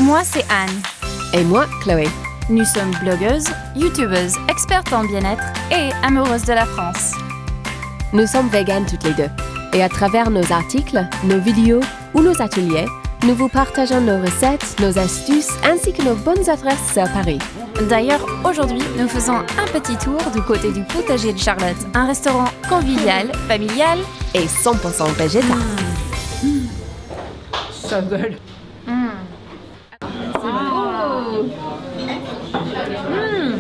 Moi, c'est Anne. Et moi, Chloé. Nous sommes blogueuses, youtubeuses, expertes en bien-être et amoureuses de la France. Nous sommes véganes toutes les deux. Et à travers nos articles, nos vidéos ou nos ateliers, nous vous partageons nos recettes, nos astuces ainsi que nos bonnes adresses à Paris. D'ailleurs, aujourd'hui, nous faisons un petit tour du côté du potager de Charlotte, un restaurant convivial, familial Et 100% végétal. So good.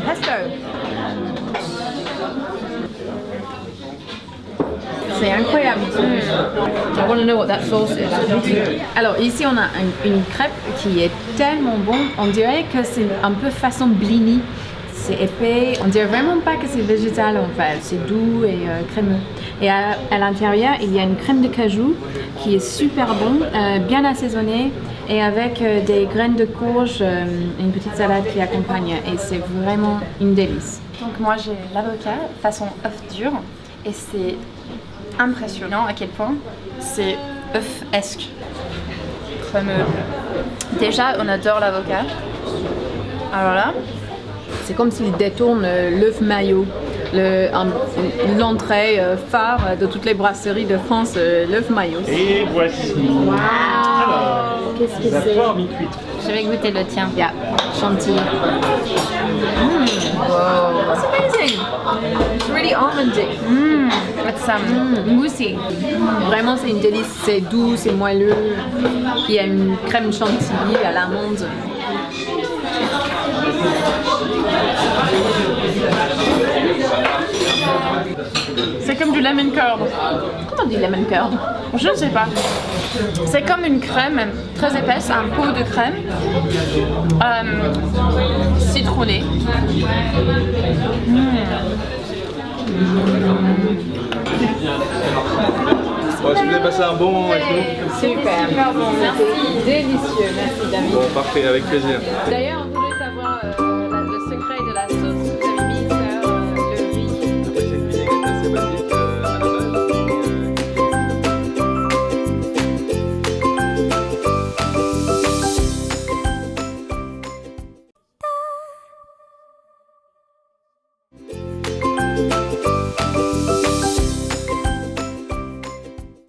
Pesto. C'est incroyable. I want to know what that sauce is. Alors ici on a une crêpe qui est tellement bon, on dirait que c'est un peu façon blini. C'est épais, on dirait vraiment pas que c'est végétal en fait, c'est doux et crémeux. Et à l'intérieur il y a une crème de cajou qui est super bon, bien assaisonnée et avec des graines de courge, une petite salade qui accompagne et c'est vraiment une délice. Donc moi, j'ai l'avocat façon œuf dur et c'est impressionnant à quel point c'est œuf-esque, crémeux. Déjà, on adore l'avocat. Alors là, C'est comme s'il détourne l'œuf maillot, l'entrée phare de toutes les brasseries de France, l'œuf maillot. Et voici. Alors, Qu'est-ce que la c'est? poire mi-cuite. je vais goûter le tien. Yeah, chantilly. Wow, that's amazing. It's really almondy. It's moussy. Vraiment, c'est une délice. C'est doux, c'est moelleux. Il y a une crème chantilly à l'amande. C'est comme du lemon curd. Comment on dit lemon curd? Je ne sais pas. C'est comme une crème très épaisse, un pot de crème citronnée. Bon, si vous avez passé un bon moment avec nous. Super. Super bon. Merci. Délicieux. Merci David. Bon, parfait, avec plaisir. D'ailleurs, on voulait